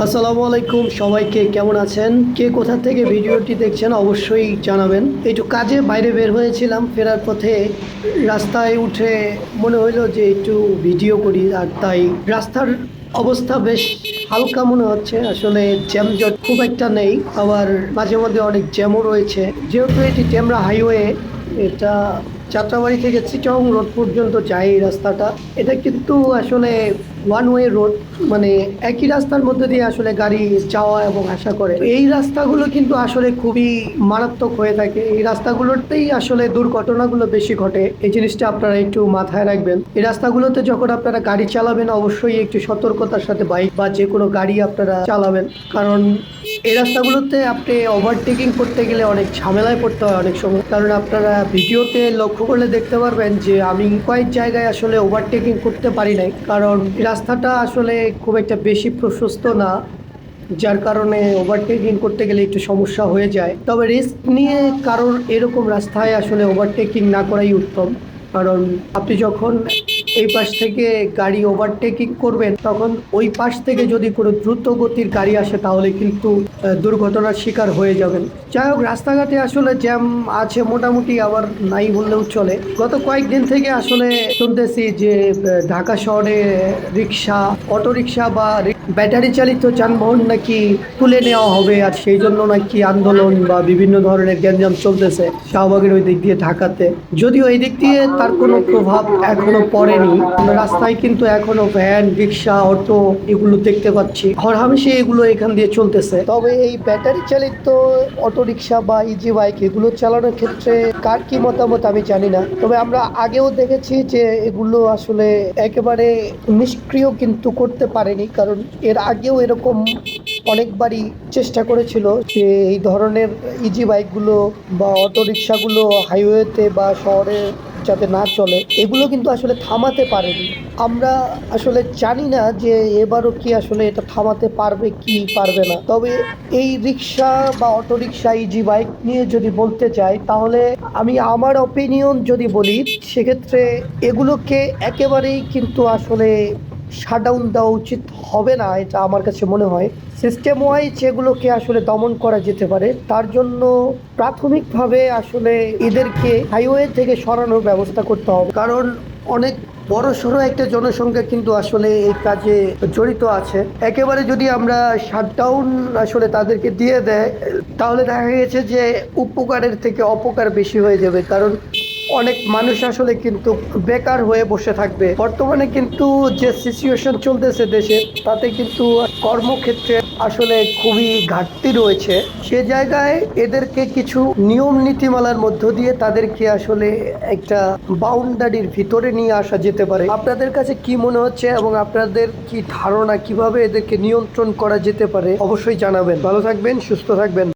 আসসালামু আলাইকুম, সবাইকে কেমন আছেন? কে কোথা থেকে ভিডিওটি দেখছেন অবশ্যই জানাবেন। একটু কাজে বাইরে বের হয়েছিলাম, ফেরার পথে রাস্তায় উঠে মনে হইলো যে একটু ভিডিও করি, আর তাই রাস্তার অবস্থা বেশ হালকা মনে হচ্ছে। আসলে জ্যামজট খুব একটা নেই, আবার মাঝে মধ্যে অনেক জ্যামও রয়েছে। যেহেতু এটি টেমরা হাইওয়ে, এটা যাত্রাবাড়ি থেকে চিটাগং রোড পর্যন্ত যায় এই রাস্তাটা। এটা কিন্তু আসলে ওয়ান ওয়ে রোড, মানে একই রাস্তার মধ্যে দিয়ে আসলে গাড়ি যাওয়া এবং আসা করে। এই রাস্তাগুলো কিন্তু আসলে খুবই মারাত্মক হয়ে থাকে। এই রাস্তাগুলোতেই আসলে দুর্ঘটনাগুলো বেশি ঘটে। এই জিনিসটা আপনারা একটু মাথায় রাখবেন। এই রাস্তাগুলোতে যখন আপনারা গাড়ি চালাবেন অবশ্যই একটু সতর্কতার সাথে বাইক বা যে কোনো গাড়ি আপনারা চালাবেন, কারণ এই রাস্তাগুলোতে আপনি ওভারটেকিং করতে গেলে অনেক ঝামেলায় পড়তে হয় অনেক সময়। কারণ আপনারা ভিডিওতে লক্ষ্য করলে দেখতে পারবেন যে আমি কয়েক জায়গায় আসলে ওভারটেকিং করতে পারি নাই, কারণ রাস্তাটা আসলে খুব একটা বেশি প্রশস্ত না, যার কারণে ওভারটেকিং করতে গেলে একটু সমস্যা হয়ে যায়। তবে রিস্ক নিয়ে কারোর এরকম রাস্তায় আসলে ওভারটেকিং না করাই উত্তম। কারণ আপনি যখন এই পাশ থেকে গাড়ি ওভারটেকিং করবেন, তখন ওই পাশ থেকে যদি কোনো দ্রুত গতির গাড়ি আসে তাহলে কিন্তু দুর্ঘটনার শিকার হয়ে যাবেন। যাই হোক, রাস্তাঘাটে আসলে জ্যাম আছে মোটামুটি, আবার নাই বললেও চলে। গত কয়েকদিন থেকে আসলে শুনতেছি যে ঢাকা শহরে রিক্সা, অটো রিক্সা বা ব্যাটারি চালিত যানবাহন নাকি তুলে নেওয়া হবে, আর সেই জন্য নাকি আন্দোলন বা বিভিন্ন ধরনের গ্যাঞ্জাম চলতেছে শাহবাগের ওই দিক দিয়ে ঢাকাতে। যদিও এই দিক দিয়ে তার কোনো প্রভাব এখনো পড়েনি, রাস্তায় কিন্তু এখনো ভ্যান, রিক্সা, অটো এগুলো দেখতে পাচ্ছি, হরহামেশা এগুলো এখান দিয়ে চলতেছে। তবে এই ব্যাটারি চালিত অটো রিক্সা বা ইজি বাইক এগুলো চালানোর ক্ষেত্রে কার কি মতামত আমি জানি না। তবে আমরা আগেও দেখেছি যে এগুলো আসলে একেবারে নিষ্ক্রিয় কিন্তু করতে পারেনি, কারণ এর আগেও এরকম অনেকবারই চেষ্টা করেছিল যে এই ধরনের ইজি বাইকগুলো বা অটো রিক্সাগুলো হাইওয়েতে বা শহরে যাতে না চলে, এগুলো কিন্তু আসলে থামাতে পারেনি। আমরা আসলে জানি না যে এবারও কি আসলে এটা থামাতে পারবে কি পারবে না। তবে এই রিক্সা বা অটো রিক্সা, ইজি বাইক নিয়ে যদি বলতে চাই, তাহলে আমি আমার অপিনিয়ন যদি বলি, সেক্ষেত্রে এগুলোকে একেবারেই কিন্তু আসলে শাটডাউন দেওয়া উচিত হবে না, এটা আমার কাছে মনে হয়। সিস্টেম ওয়াইজ এগুলোকে আসলে দমন করা যেতে পারে। তার জন্য প্রাথমিকভাবে আসলে এদেরকে হাইওয়ে থেকে সরানোর ব্যবস্থা করতে হবে, কারণ অনেক বড় সড়ো একটা জনসংখ্যা কিন্তু আসলে এই কাজে জড়িত আছে। একেবারে যদি আমরা শাটডাউন আসলে তাদেরকে দিয়ে দেয়, তাহলে দেখা গেছে যে উপকারের থেকে অপকার বেশি হয়ে যাবে। কারণ অনেক মানুষ আসলে কিন্তু বেকার হয়ে বসে থাকবে। বর্তমানে কিন্তু যে সিচুয়েশন চলতেছে দেশে, তাতে কিন্তু কর্মক্ষেত্রে আসলে খুবই ঘাটতি রয়েছে। সে জায়গায় এদেরকে কিছু নিয়ম নীতিমালার মধ্য দিয়ে তাদেরকে আসলে একটা বাউন্ডারির ভিতরে নিয়ে আসা যেতে পারে। আপনাদের কাছে কি মনে হচ্ছে এবং আপনাদের কি ধারণা কিভাবে এদেরকে নিয়ন্ত্রণ করা যেতে পারে অবশ্যই জানাবেন। ভালো থাকবেন, সুস্থ থাকবেন।